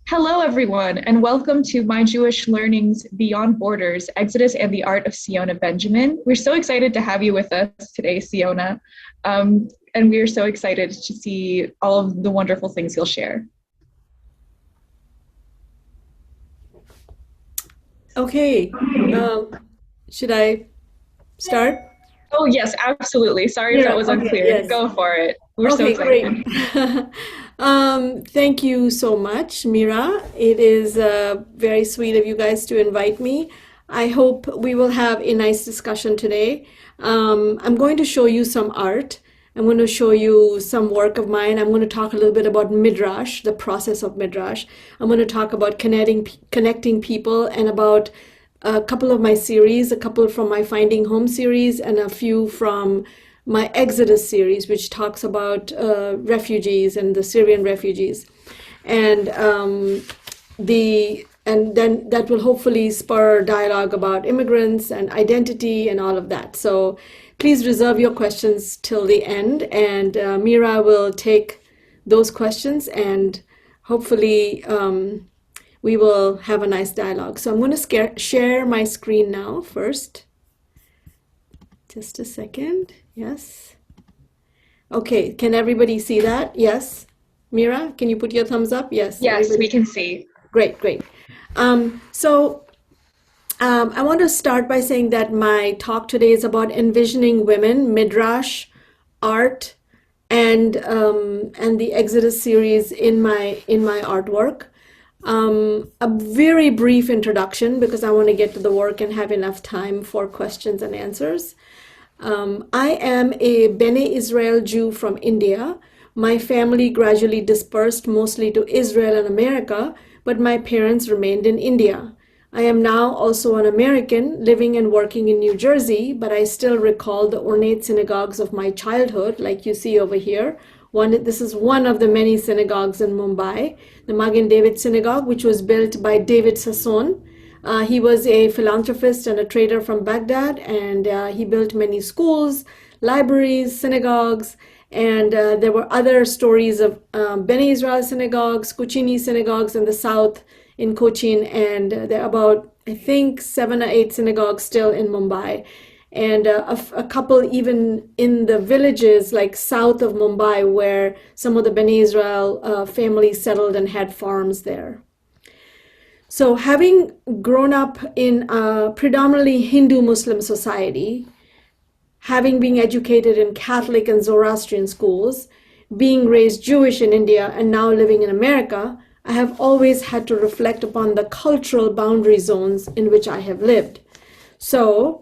Hello, everyone, and welcome to My Jewish Learning's Beyond Borders, Exodus and the Art of Siona Benjamin. We're so excited to have you with us today, Siona, and we're so excited to see all of the wonderful things you'll share. Okay, should I start? Oh, yes, absolutely. Sorry if that Yeah, was okay, unclear. yes. Go for it. We're so Okay, great. excited. Thank you so much, Mira. It is very sweet of you guys to invite me. I hope we will have a nice discussion today. I'm going to show you some art. I'm going to show you some work of mine. I'm going to talk a little bit about Midrash, the process of Midrash. I'm going to talk about connecting people and about a couple of my series, a couple from my Finding Home series, and a few from my Exodus series, which talks about refugees and the Syrian refugees, and and then that will hopefully spur dialogue about immigrants and identity and all of that. So please reserve your questions till the end, and Mira will take those questions, and hopefully we will have a nice dialogue. So I'm going to share my screen now first. Just a second. Yes. Okay, can everybody see that? Yes. Mira, can you put your thumbs up? Yes, Yes, we everybody. can see. Great, great. I want to start by saying that my talk today is about envisioning women, midrash, art, and the Exodus series in my artwork. A very brief introduction because I want to get to the work and have enough time for questions and answers. I am a Bene Israel Jew from India. My family gradually dispersed mostly to Israel and America, but my parents remained in India. I am now also an American living and working in New Jersey, but I still recall the ornate synagogues of my childhood, like you see over here. This is one of the many synagogues in Mumbai, the Magen David Synagogue, which was built by David Sassoon. He was a philanthropist and a trader from Baghdad, and he built many schools, libraries, synagogues, and there were other stories of Bene Israel synagogues, Kochini synagogues in the south in Cochin, and there are about, I think, 7 or 8 synagogues still in Mumbai, and a couple even in the villages like south of Mumbai where some of the Bene Israel families settled and had farms there. So, having grown up in a predominantly Hindu Muslim society, having been educated in Catholic and Zoroastrian schools, being raised Jewish in India, and now living in America, I have always had to reflect upon the cultural boundary zones in which I have lived. So,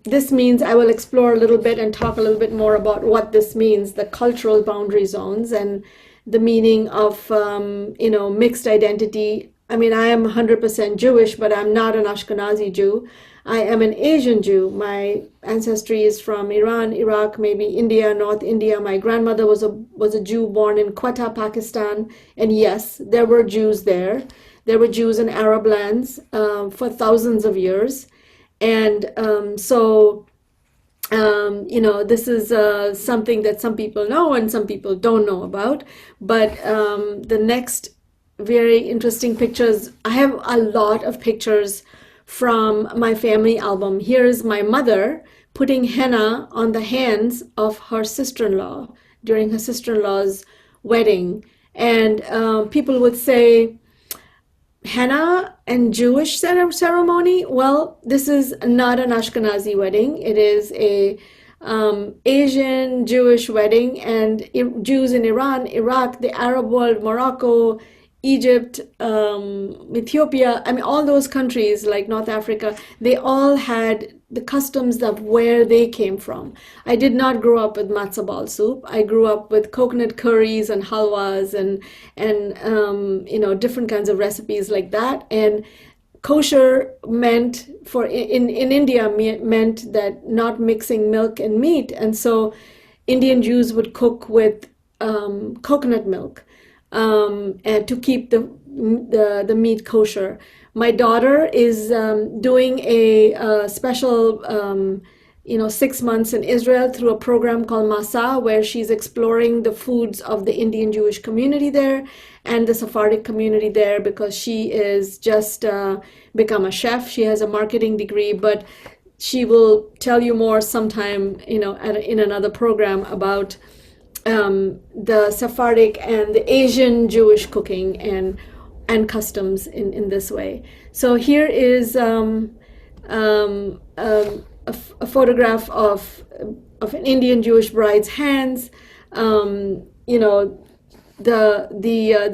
this means I will explore a little bit and talk a little bit more about what this means, the cultural boundary zones, and the meaning of, mixed identity. I mean, I am 100% Jewish, but I'm not an Ashkenazi Jew. I am an Asian Jew. My ancestry is from Iran, Iraq, maybe India, North India. My grandmother was a Jew born in Quetta, Pakistan. And yes, there were Jews there. There were Jews in Arab lands for thousands of years. And this is something that some people know and some people don't know about. But the next very interesting pictures, I have a lot of pictures from my family album. Here's my mother putting henna on the hands of her sister-in-law during her sister-in-law's wedding. And people would say, henna and Jewish ceremony? Well, this is not an Ashkenazi wedding. It is a Asian Jewish wedding, and Jews in Iran, Iraq, the Arab world, Morocco, Egypt, Ethiopia, I mean, all those countries like North Africa, they all had the customs of where they came from. I did not grow up with matzo ball soup. I grew up with coconut curries and halwas and different kinds of recipes like that. And kosher meant in India meant that not mixing milk and meat. And so Indian Jews would cook with coconut milk and to keep the meat kosher. My daughter is doing a special 6 months in Israel through a program called Masa, where she's exploring the foods of the Indian Jewish community there and the Sephardic community there, because she is just become a chef. She has a marketing degree, but she will tell you more sometime, in another program about the Sephardic and the Asian Jewish cooking and customs in this way. So here is a photograph of an Indian Jewish bride's hands. The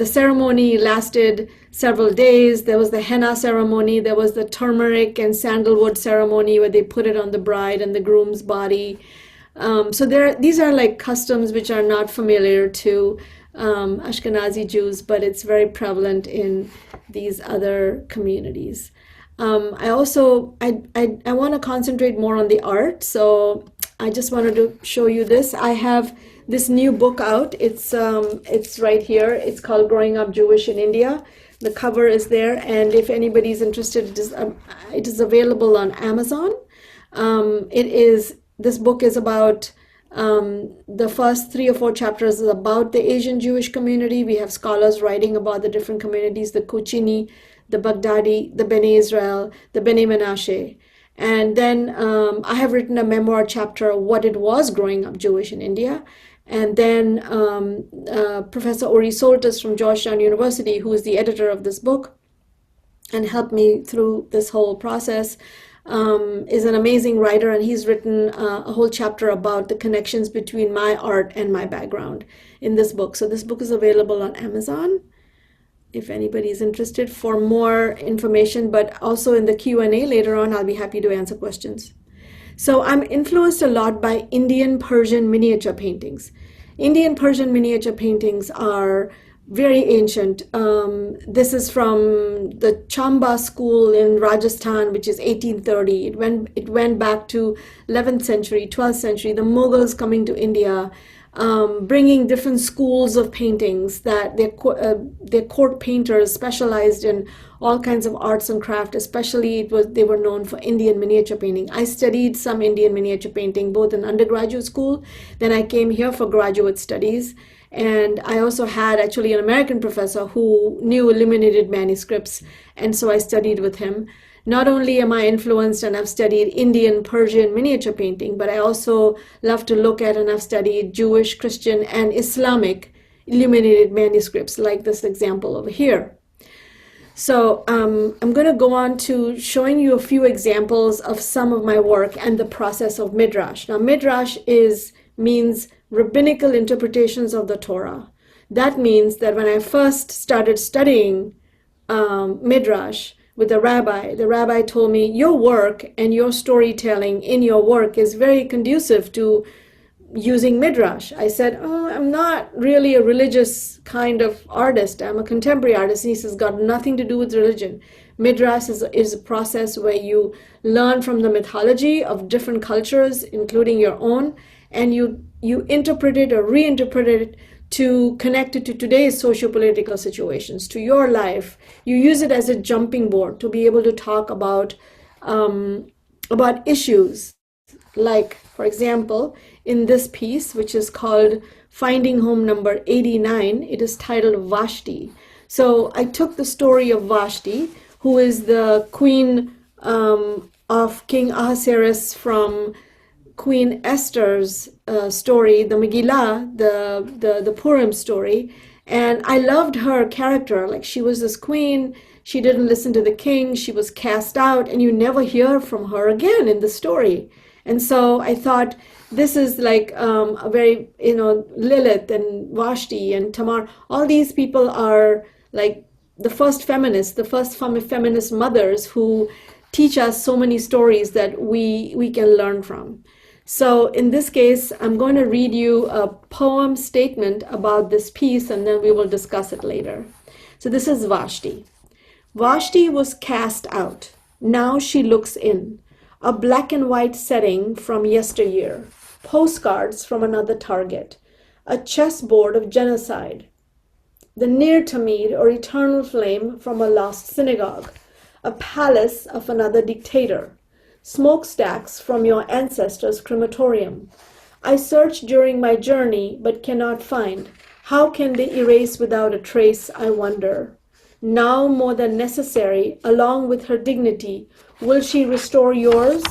ceremony lasted several days. There was the henna ceremony. There was the turmeric and sandalwood ceremony where they put it on the bride and the groom's body. So these are like customs which are not familiar to Ashkenazi Jews, but it's very prevalent in these other communities. I want to concentrate more on the art, so I just wanted to show you this. I have this new book out. It's right here. It's called Growing Up Jewish in India. The cover is there, and if anybody's interested, it is available on Amazon. This book is about the first 3 or 4 chapters is about the Asian Jewish community. We have scholars writing about the different communities, the Kuchini, the Baghdadi, the Bnei Israel, the Bnei Menashe. And then I have written a memoir chapter of what it was growing up Jewish in India. And then Professor Uri Soltis from Georgetown University, who is the editor of this book and helped me through this whole process, is an amazing writer, and he's written a whole chapter about the connections between my art and my background in this book. So this book is available on Amazon if anybody is interested for more information, but also in the Q&A later on, I'll be happy to answer questions. So I'm influenced a lot by Indian Persian miniature paintings. Indian Persian miniature paintings are very ancient. This is from the Chamba school in Rajasthan, which is 1830. It went back to 11th century, 12th century, the Mughals coming to India, bringing different schools of paintings that their court painters specialized in all kinds of arts and craft. Especially they were known for Indian miniature painting. I studied some Indian miniature painting both in undergraduate school, then I came here for graduate studies. And I also had actually an American professor who knew illuminated manuscripts, and so I studied with him. Not only am I influenced and I've studied Indian, Persian miniature painting, but I also love to look at and I've studied Jewish, Christian, and Islamic illuminated manuscripts, like this example over here. So I'm going to go on to showing you a few examples of some of my work and the process of Midrash. Now, Midrash means rabbinical interpretations of the Torah. That means that when I first started studying Midrash with the rabbi told me, your work and your storytelling in your work is very conducive to using Midrash. I said, I'm not really a religious kind of artist. I'm a contemporary artist. And he says, got nothing to do with religion. Midrash is a process where you learn from the mythology of different cultures, including your own, and you interpret it or reinterpret it to connect it to today's socio-political situations, to your life. You use it as a jumping board to be able to talk about issues. Like, for example, in this piece, which is called Finding Home Number 89, it is titled Vashti. So I took the story of Vashti, who is the queen of King Ahasuerus from Queen Esther's story, the Megillah, the Purim story. And I loved her character. Like, she was this queen, she didn't listen to the king, she was cast out, and you never hear from her again in the story. And so I thought, this is like a very, Lilith and Vashti and Tamar, all these people are like the first feminists, the first feminist mothers who teach us so many stories that we can learn from. So in this case, I'm going to read you a poem statement about this piece, and then we will discuss it later. So this is Vashti. Vashti was cast out. Now she looks in. A black and white setting from yesteryear. Postcards from another target. A chessboard of genocide. The near Tamid or eternal flame from a lost synagogue. A palace of another dictator. smokestacks from your ancestors' crematorium. I search during my journey but cannot find. How can they erase without a trace, I wonder? Now more than necessary, along with her dignity, will she restore yours?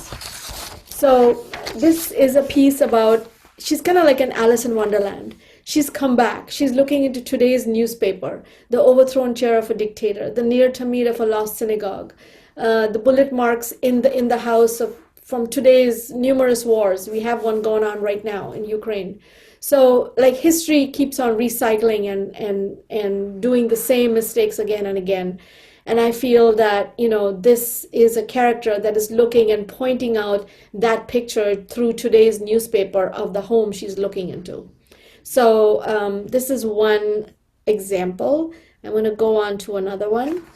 So this is a piece about, she's kind of like an Alice in Wonderland. She's come back. She's looking into today's newspaper, the overthrown chair of a dictator, the near Tamid of a lost synagogue, the bullet marks in the house of from today's numerous wars. We have one going on right now in Ukraine. So like history keeps on recycling and doing the same mistakes again and again. And I feel that, this is a character that is looking and pointing out that picture through today's newspaper of the home she's looking into. So this is one example. I'm going to go on to another one.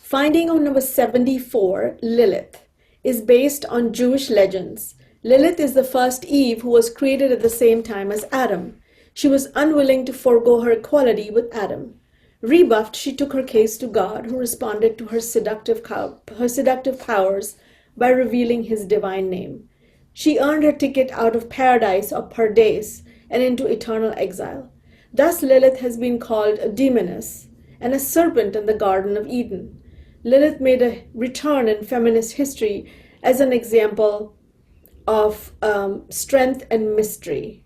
Finding on number 74, Lilith, is based on Jewish legends. Lilith is the first Eve who was created at the same time as Adam. She was unwilling to forego her equality with Adam. Rebuffed, she took her case to God, who responded to her seductive powers by revealing his divine name. She earned her ticket out of paradise or Pardes and into eternal exile. Thus Lilith has been called a demoness and a serpent in the Garden of Eden. Lilith made a return in feminist history as an example of strength and mystery.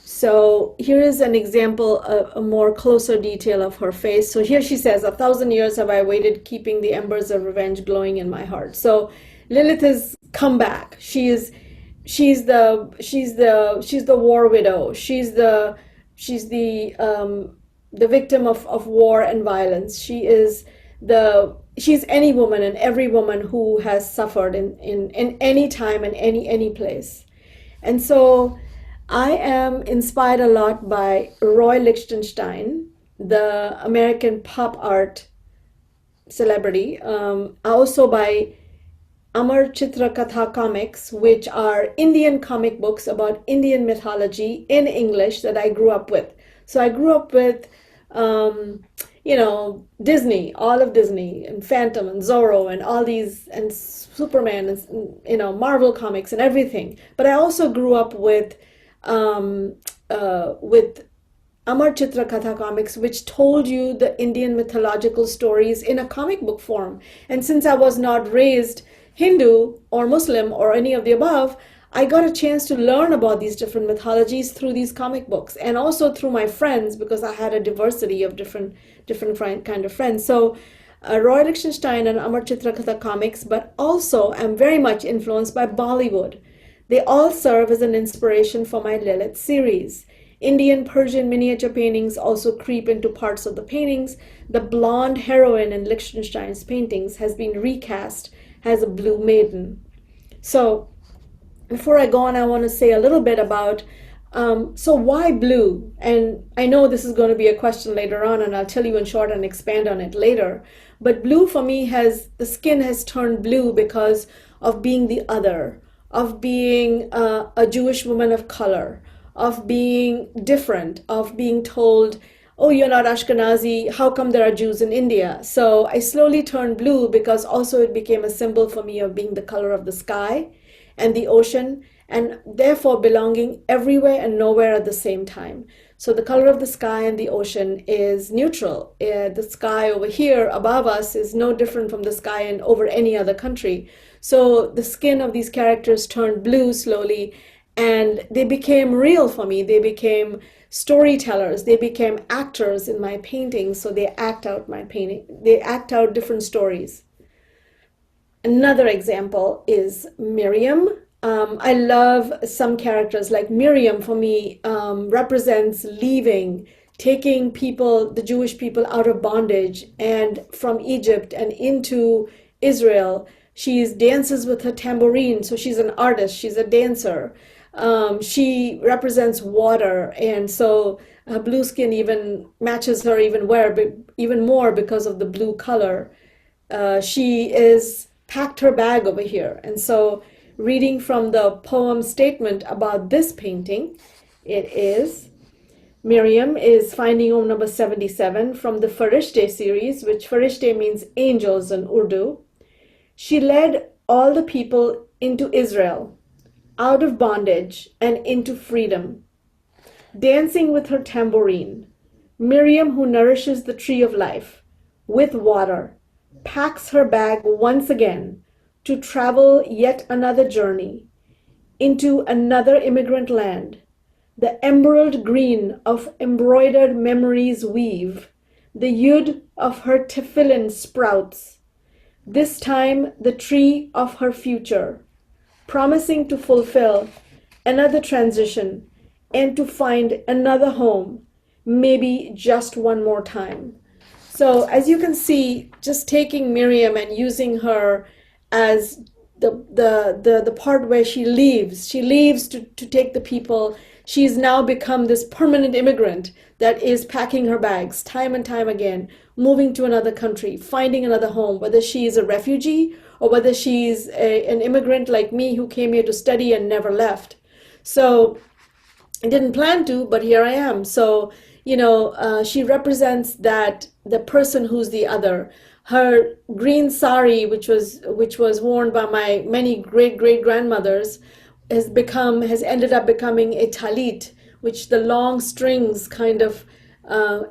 So here is an example, a more closer detail of her face. So here she says, 1,000 years have I waited, keeping the embers of revenge glowing in my heart. So Lilith has come back. She's the war widow. She's the victim of war and violence. She's any woman and every woman who has suffered in any time and any place. And so I am inspired a lot by Roy Lichtenstein, the American pop art celebrity, also by Amar Chitra Katha comics, which are Indian comic books about Indian mythology in English that I grew up with. So I grew up with Disney, all of Disney, and Phantom and Zorro and all these, and Superman, and Marvel comics and everything. But I also grew up with Amar Chitra Katha comics, which told you the Indian mythological stories in a comic book form. And since I was not raised Hindu or Muslim or any of the above, I got a chance to learn about these different mythologies through these comic books, and also through my friends, because I had a diversity of different kind of friends. So Roy Lichtenstein and Amar Chitra Katha comics, but also I'm very much influenced by Bollywood. They all serve as an inspiration for my Lilith series. Indian Persian miniature paintings also creep into parts of the paintings. The blonde heroine in Lichtenstein's paintings has been recast as a blue maiden. So before I go on, I want to say a little bit about, so why blue? And I know this is going to be a question later on, and I'll tell you in short and expand on it later. But blue for me the skin has turned blue because of being the other, of being a Jewish woman of color, of being different, of being told, oh, you're not Ashkenazi, how come there are Jews in India? So I slowly turned blue because also it became a symbol for me of being the color of the sky and the ocean, and therefore belonging everywhere and nowhere at the same time. So the color of the sky and the ocean is neutral. The sky over here above us is no different from the sky and over any other country. So the skin of these characters turned blue slowly, and they became real for me. They became storytellers. They became actors in my paintings. So they act out my painting. They act out different stories. Another example is Miriam. I love some characters, like Miriam for me represents leaving, taking people, the Jewish people, out of bondage and from Egypt and into Israel. She dances with her tambourine, so she's an artist, she's a dancer. She represents water, and so her blue skin even matches her even more because of the blue color. She is packed her bag over here. And so reading from the poem statement about this painting, it is, Miriam is finding home number 77 from the Farishte series, which Farishte means angels in Urdu. She led all the people into Israel, out of bondage and into freedom, dancing with her tambourine. Miriam, who nourishes the tree of life with water, packs her bag once again to travel yet another journey into another immigrant land. The emerald green of embroidered memories weave. The yud of her tefillin sprouts. This time the tree of her future, promising to fulfill another transition and to find another home, maybe just one more time. So as you can see, just taking Miriam and using her as the part where she leaves to take the people. She's now become this permanent immigrant that is packing her bags time and time again, moving to another country, finding another home, whether she is a refugee or whether she's an immigrant like me who came here to study and never left. So I didn't plan to, but here I am. So, she represents the person who's the other. Her green sari, which was worn by my many great grandmothers, has ended up becoming a talit, which the long strings kind of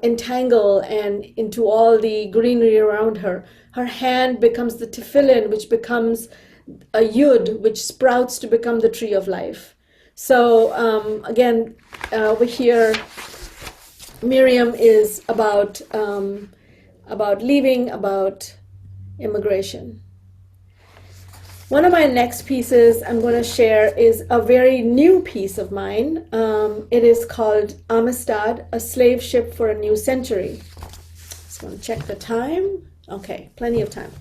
entangle and into all the greenery around her. Her hand becomes the tefillin, which becomes a yud, which sprouts to become the tree of life. So again, over here, Miriam is about leaving, about immigration. One of my next pieces I'm going to share is a very new piece of mine. It is called Amistad, a slave ship for a new century. Just want to check the time. Okay, plenty of time.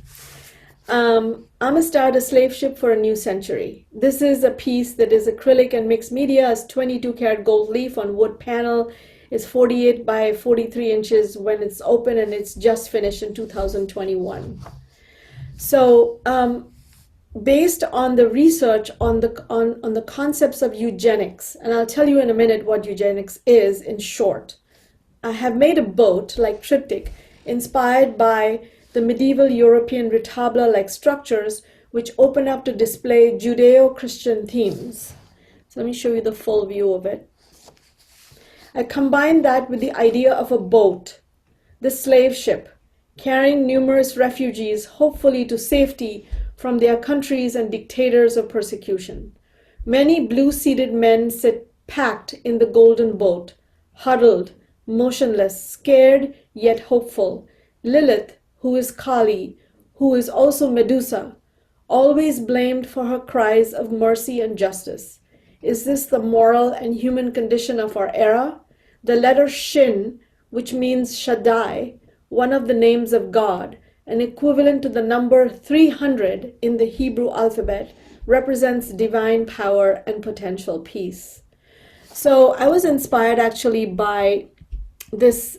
Amistad, a slave ship for a new century. This is a piece that is acrylic and mixed media, as 22 karat gold leaf on wood panel. It's 48 by 43 inches when it's open, and it's just finished in 2021. So based on the research on the concepts of eugenics, and I'll tell you in a minute what eugenics is in short, I have made a boat like triptych inspired by the medieval European retabla-like structures which open up to display Judeo-Christian themes. So let me show you the full view of it. I combined that with the idea of a boat, the slave ship, carrying numerous refugees, hopefully to safety from their countries and dictators of persecution. Many blue-seated men sit packed in the golden boat, huddled, motionless, scared yet hopeful. Lilith, who is Kali, who is also Medusa, always blamed for her cries of mercy and justice. Is this the moral and human condition of our era? The letter Shin, which means Shaddai, one of the names of God, an equivalent to the number 300 in the Hebrew alphabet, represents divine power and potential peace. So I was inspired actually by this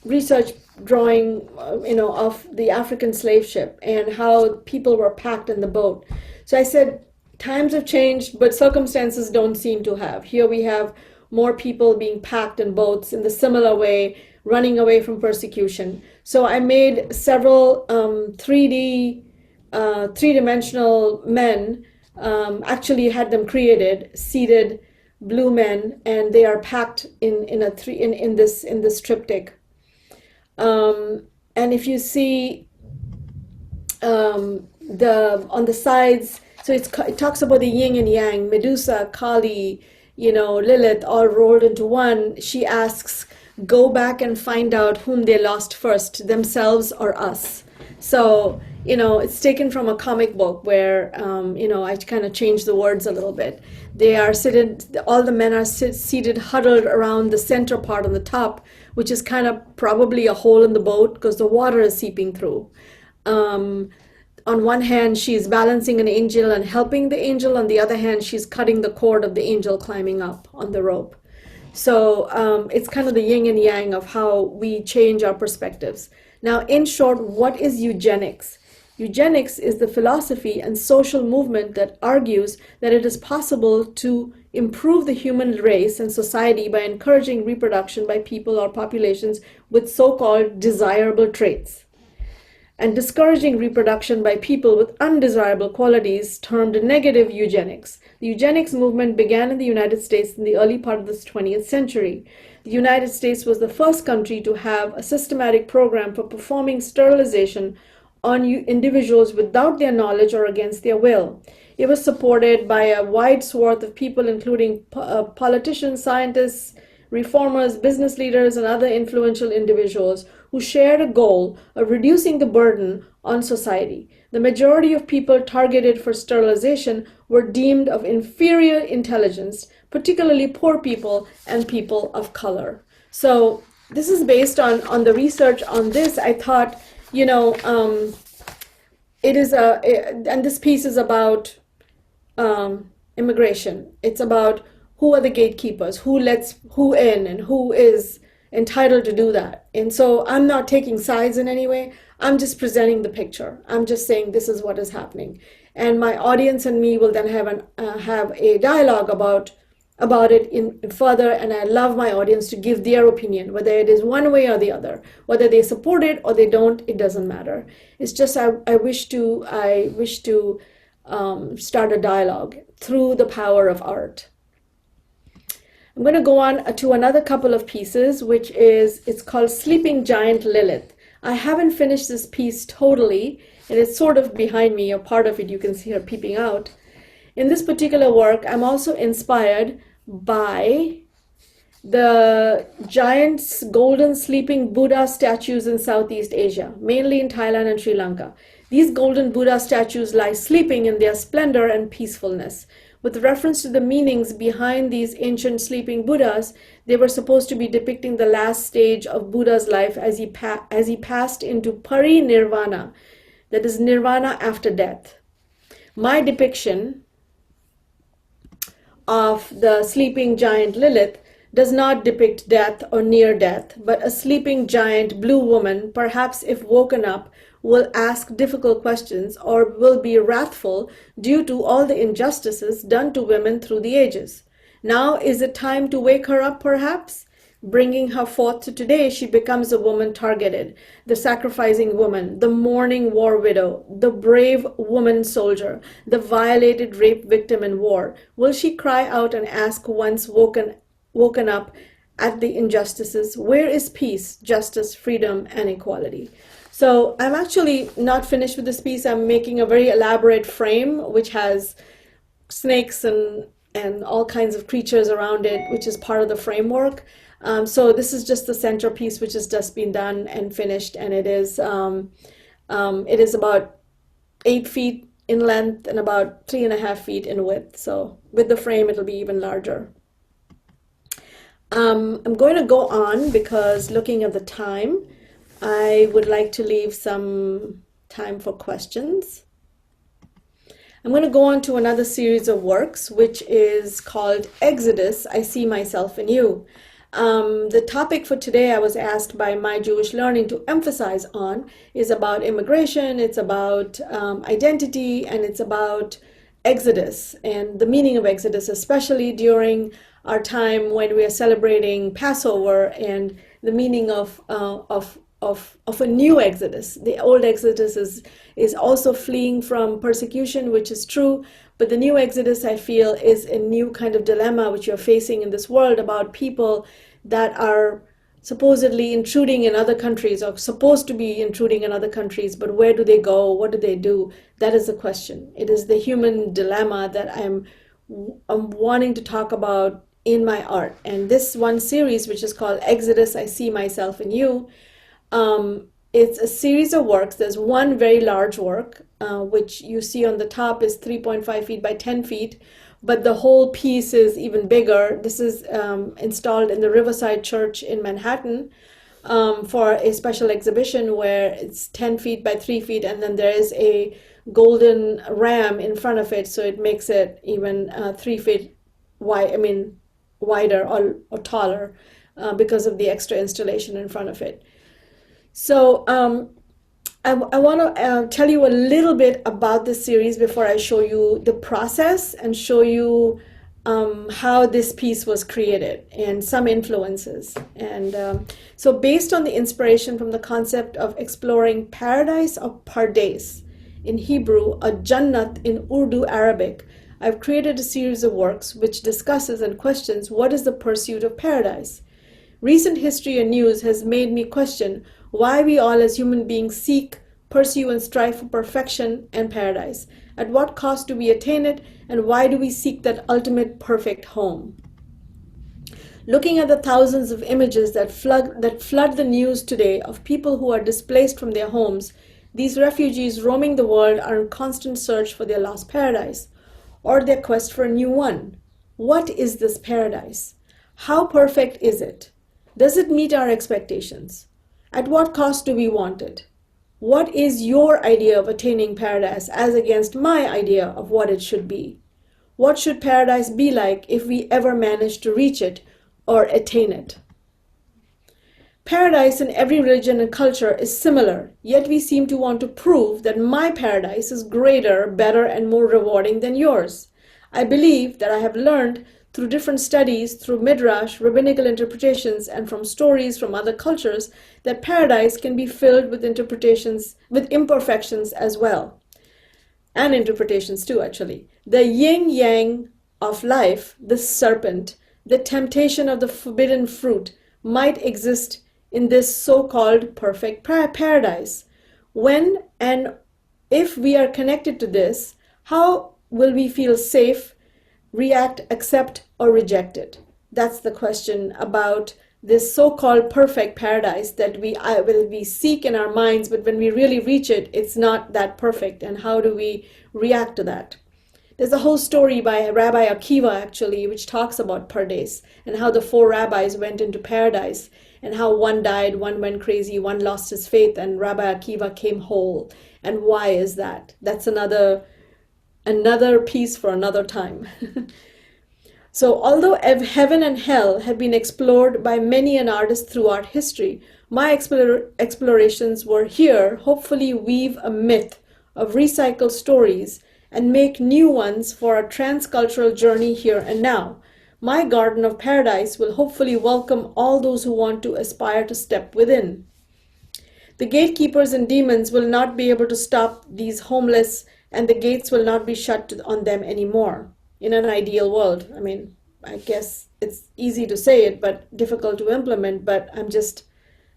research drawing, of the African slave ship and how people were packed in the boat. So I said, times have changed, but circumstances don't seem to have. Here we have more people being packed in boats in the similar way, running away from persecution. So I made several three-dimensional men, actually had them created, seated blue men, and they are packed in this triptych. And if you see on the sides, so it talks about the yin and yang, Medusa, Kali, Lilith, all rolled into one. She asks, go back and find out whom they lost first, themselves or us. So, it's taken from a comic book where, I kind of changed the words a little bit. They are seated, all the men are seated, huddled around the center part on the top, which is kind of probably a hole in the boat because the water is seeping through. On one hand, she's balancing an angel and helping the angel. On the other hand, she's cutting the cord of the angel climbing up on the rope. So it's kind of the yin and yang of how we change our perspectives. Now, in short, what is eugenics? Eugenics is the philosophy and social movement that argues that it is possible to improve the human race and society by encouraging reproduction by people or populations with so-called desirable traits. and discouraging reproduction by people with undesirable qualities termed negative eugenics. The eugenics movement began in the United States in the early part of the 20th century. The United States was the first country to have a systematic program for performing sterilization on individuals without their knowledge or against their will. It was supported by a wide swath of people, including politicians, scientists, reformers, business leaders, and other influential individuals who shared a goal of reducing the burden on society. The majority of people targeted for sterilization were deemed of inferior intelligence, particularly poor people and people of color. So this is based on the research on this. I thought, it is and this piece is about immigration. It's about who are the gatekeepers, who lets who in, and who is entitled to do that. And so I'm not taking sides in any way. I'm just presenting the picture. I'm just saying this is what is happening. And my audience and me will then have a dialogue about it in further. And I love my audience to give their opinion, whether it is one way or the other, whether they support it or they don't. It doesn't matter. It's just I wish to start a dialogue through the power of art. I'm going to go on to another couple of pieces, it's called Sleeping Giant Lilith. I haven't finished this piece totally, and it's sort of behind me, or part of it you can see her peeping out. In this particular work, I'm also inspired by the giant golden sleeping Buddha statues in Southeast Asia, mainly in Thailand and Sri Lanka. These golden Buddha statues lie sleeping in their splendor and peacefulness. With reference to the meanings behind these ancient sleeping Buddhas, they were supposed to be depicting the last stage of Buddha's life as he passed into parinirvana, that is nirvana after death. My depiction of the sleeping giant Lilith does not depict death or near death, but a sleeping giant blue woman, perhaps if woken up, will ask difficult questions or will be wrathful due to all the injustices done to women through the ages. Now is it time to wake her up, perhaps? Bringing her forth to today, she becomes a woman targeted, the sacrificing woman, the mourning war widow, the brave woman soldier, the violated rape victim in war. Will she cry out and ask, once woken up, at the injustices, where is peace, justice, freedom, and equality? So I'm actually not finished with this piece. I'm making a very elaborate frame, which has snakes and all kinds of creatures around it, which is part of the framework. So this is just the centerpiece, which has just been done and finished, and it is about 8 feet in length and about 3.5 feet in width. So with the frame, it'll be even larger. I'm going to go on because looking at the time, I would like to leave some time for questions. I'm going to go on to another series of works, which is called Exodus, I See Myself in You. The topic for today I was asked by My Jewish Learning to emphasize on is about immigration, it's about identity, and it's about Exodus and the meaning of Exodus, especially during our time when we are celebrating Passover and the meaning of a new Exodus. The old Exodus is also fleeing from persecution, which is true, but the new Exodus, I feel, is a new kind of dilemma which you're facing in this world about people that are supposedly intruding in other countries or supposed to be intruding in other countries, but where do they go? What do they do? That is the question. It is the human dilemma that I'm wanting to talk about in my art. And this one series, which is called Exodus, I See Myself in You, it's a series of works. There's one very large work, which you see on the top is 3.5 feet by 10 feet, but the whole piece is even bigger. This is installed in the Riverside Church in Manhattan for a special exhibition where it's 10 feet by 3 feet, and then there is a golden ram in front of it, so it makes it even 3 feet wide, wider or taller because of the extra installation in front of it. So I want to tell you a little bit about this series before I show you the process and show you how this piece was created and some influences. And so based on the inspiration from the concept of exploring paradise or pardes in Hebrew, a Jannat in Urdu Arabic, I've created a series of works which discusses and questions what is the pursuit of paradise. Recent history and news has made me question why we all as human beings seek, pursue, and strive for perfection and paradise. At what cost do we attain it, and why do we seek that ultimate perfect home? Looking at the thousands of images that flood the news today of people who are displaced from their homes, these refugees roaming the world are in constant search for their lost paradise, or their quest for a new one. What is this paradise? How perfect is it? Does it meet our expectations? At what cost do we want it? What is your idea of attaining paradise as against my idea of what it should be? What should paradise be like if we ever manage to reach it or attain it? Paradise in every religion and culture is similar, yet we seem to want to prove that my paradise is greater, better, and more rewarding than yours. I believe that I have learned through different studies, through midrash, rabbinical interpretations, and from stories from other cultures, that paradise can be filled with interpretations, with imperfections as well. And interpretations too, actually. The yin-yang of life, the serpent, the temptation of the forbidden fruit, might exist in this so-called perfect paradise. When and if we are connected to this, how will we feel safe, react, accept, or reject it? That's the question about this so-called perfect paradise that we seek in our minds, but when we really reach it, it's not that perfect. And how do we react to that? There's a whole story by Rabbi Akiva, actually, which talks about Pardes and how the 4 rabbis went into paradise and how one died, one went crazy, one lost his faith, and Rabbi Akiva came whole. And why is that? That's another piece for another time. So although heaven and hell have been explored by many an artist throughout history, my explorations were here hopefully weave a myth of recycled stories and make new ones for a transcultural journey here and now. My garden of paradise will hopefully welcome all those who want to aspire to step within. The gatekeepers and demons will not be able to stop these homeless, and the gates will not be shut on them anymore. In an ideal world, I mean, I guess it's easy to say it, but difficult to implement, but I'm just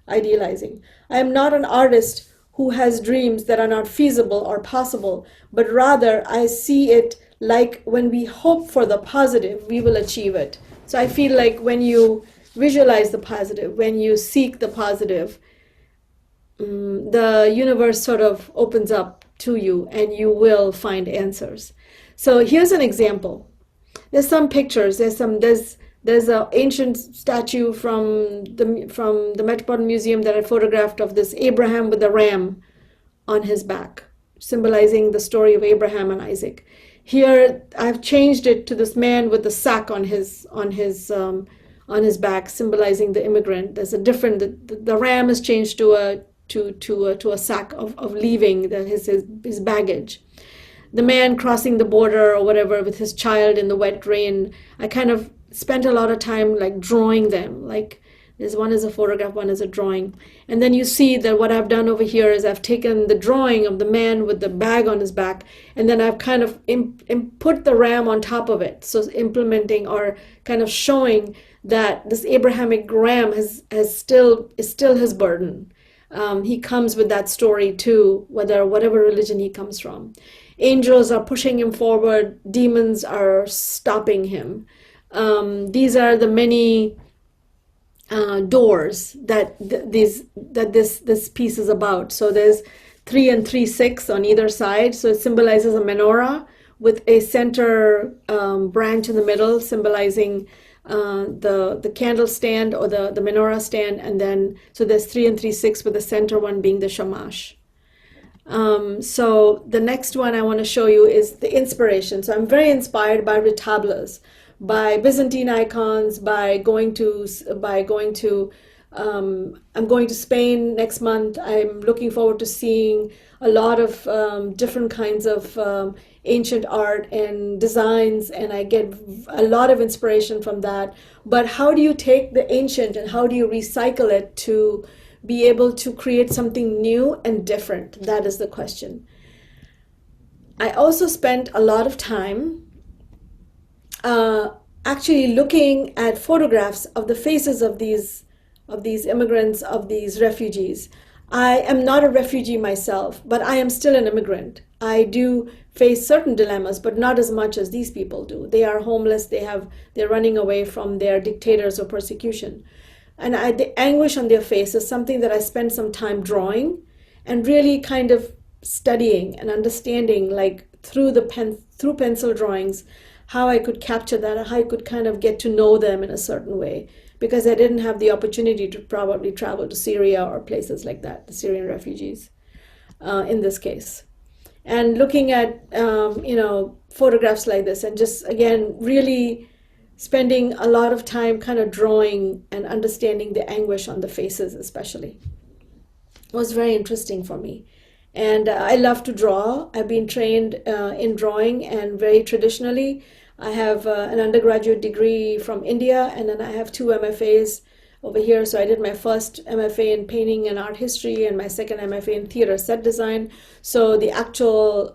idealizing. I am not an artist who has dreams that are not feasible or possible, but rather I see it like when we hope for the positive, we will achieve it. So I feel like when you visualize the positive, when you seek the positive, the universe sort of opens up to you and you will find answers. So here's an example. There's some pictures. There's an ancient statue from the Metropolitan Museum that I photographed of this Abraham with a ram on his back, symbolizing the story of Abraham and Isaac. Here I've changed it to this man with the sack on his back, symbolizing the immigrant. There's a different. The ram is changed to a sack of leaving his baggage. The man crossing the border or whatever with his child in the wet rain. I kind of spent a lot of time like drawing them. Like there's one is a photograph, one is a drawing. And then you see that what I've done over here is I've taken the drawing of the man with the bag on his back, and then I've kind of put the ram on top of it. So implementing or kind of showing that this Abrahamic ram is still his burden. He comes with that story too, whatever religion he comes from. Angels are pushing him forward. Demons are stopping him. These are the many doors that this piece is about. So there's 3 and 3, 6 on either side. So it symbolizes a menorah with a center branch in the middle, symbolizing the candle stand or the menorah stand, and then so there's 3 and 3, 6 with the center one being the shamash. So the next one I want to show you is the inspiration. So I'm very inspired by retablas, by Byzantine icons, I'm going to Spain next month. I'm looking forward to seeing a lot of different kinds of ancient art and designs, and I get a lot of inspiration from that. But how do you take the ancient and how do you recycle it to be able to create something new and different? That is the question. I also spent a lot of time actually looking at photographs of the faces of these immigrants, of these refugees. I am not a refugee myself, but I am still an immigrant. I do face certain dilemmas, but not as much as these people do. They are homeless. They're running away from their dictators or persecution. And the anguish on their face is something that I spent some time drawing and really kind of studying and understanding, like through pencil drawings, how I could capture that, how I could kind of get to know them in a certain way, because I didn't have the opportunity to probably travel to Syria or places like that, the Syrian refugees in this case. And looking at, photographs like this and just, again, really spending a lot of time kind of drawing and understanding the anguish on the faces especially was very interesting for me. And I love to draw. I've been trained in drawing, and very traditionally. I have an undergraduate degree from India, and then I have 2 MFAs over here. So I did my first MFA in painting and art history and my second MFA in theater set design. So the actual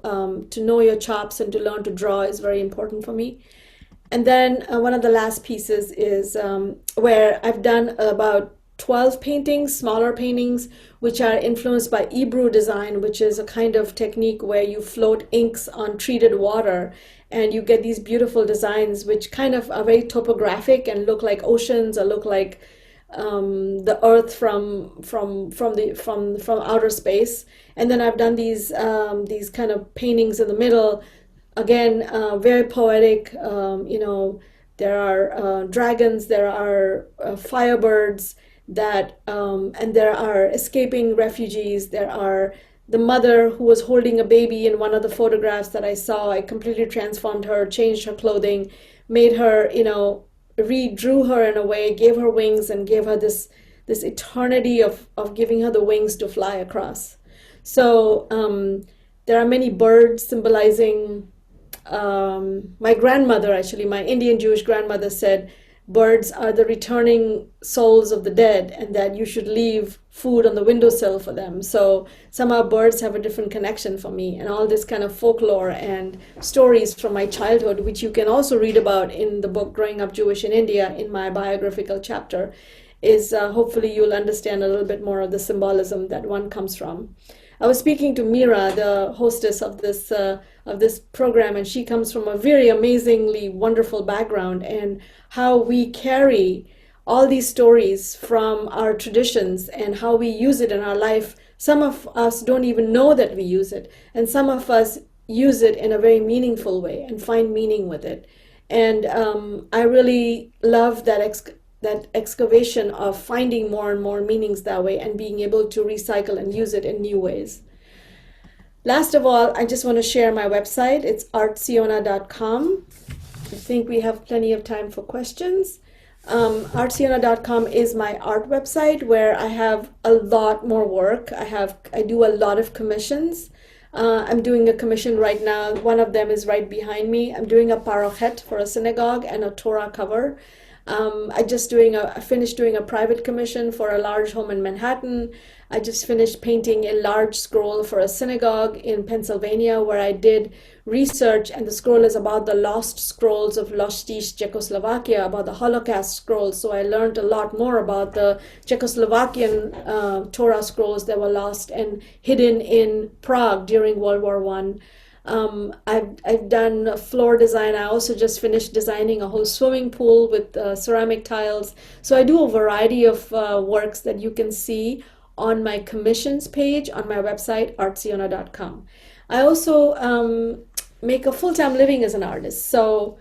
to know your chops and to learn to draw is very important for me. And then one of the last pieces is where I've done about 12 paintings, smaller paintings, which are influenced by Ebru design, which is a kind of technique where you float inks on treated water and you get these beautiful designs which kind of are very topographic and look like oceans or look like the earth from outer space. And then I've done these kind of paintings in the middle, again very poetic. There are dragons, there are firebirds, and there are escaping refugees. There are the mother who was holding a baby in one of the photographs that I saw. I completely transformed her, changed her clothing, made her, redrew her in a way, gave her wings, and gave her this eternity of giving her the wings to fly across. So there are many birds symbolizing my grandmother, actually, my Indian Jewish grandmother said, birds are the returning souls of the dead, and that you should leave food on the windowsill for them. So somehow birds have a different connection for me, and all this kind of folklore and stories from my childhood, which you can also read about in the book Growing Up Jewish in India in my biographical chapter, is hopefully you'll understand a little bit more of the symbolism that one comes from. I was speaking to Mira, the hostess of this program, and she comes from a very amazingly wonderful background, and how we carry all these stories from our traditions and how we use it in our life. Some of us don't even know that we use it, and some of us use it in a very meaningful way and find meaning with it. And I really love that excavation of finding more and more meanings that way and being able to recycle and use it in new ways. Last of all, I just want to share my website. It's artsiona.com. I think we have plenty of time for questions. Artsiona.com is my art website where I have a lot more work. I do a lot of commissions. I'm doing a commission right now. One of them is right behind me. I'm doing a parochet for a synagogue and a Torah cover. I finished doing a private commission for a large home in Manhattan. I just finished painting a large scroll for a synagogue in Pennsylvania where I did research, and the scroll is about the lost scrolls of Lostish, Czechoslovakia, about the Holocaust scrolls. So I learned a lot more about the Czechoslovakian Torah scrolls that were lost and hidden in Prague during World War I. I've done floor design. I also just finished designing a whole swimming pool with ceramic tiles. So I do a variety of works that you can see on my commissions page on my website, artsiona.com. I also make a full-time living as an artist. So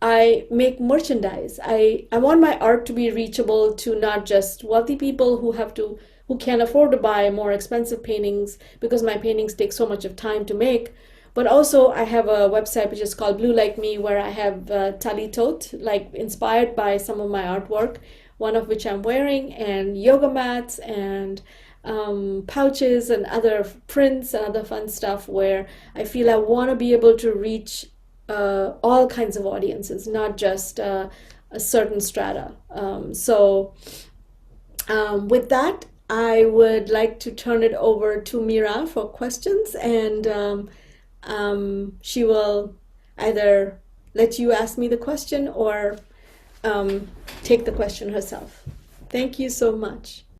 I make merchandise. I want my art to be reachable to not just wealthy people who can't afford to buy more expensive paintings because my paintings take so much of time to make. But also I have a website which is called Blue Like Me, where I have talitot, like inspired by some of my artwork, one of which I'm wearing, and yoga mats, and pouches and other prints and other fun stuff where I feel I want to be able to reach all kinds of audiences, not just a certain strata. With that, I would like to turn it over to Mira for questions, and she will either let you ask me the question or take the question herself. Thank you so much.